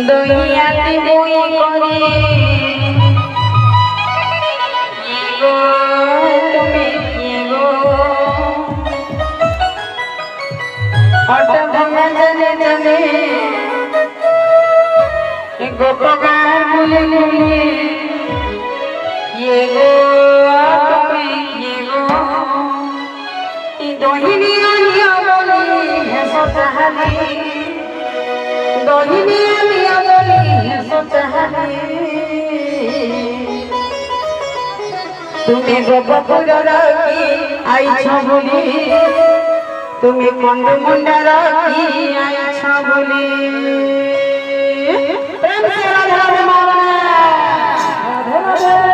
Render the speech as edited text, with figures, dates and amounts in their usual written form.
দইয়াতে বই করে গো তুমি গো হঠাৎ ভাঙা জানে জানে গোপগার বলে বলে গো তুমি গো দহিনী আনিয়া বলি হেসো চাহালি দহিনী আনিয়া বলি হেসো চাহালি তুমি গোপপুর রাখি আইছ বলি তুমি কন্দ মুন্ডা রাখি আইছ বলি প্রেম সে রাধা রাধা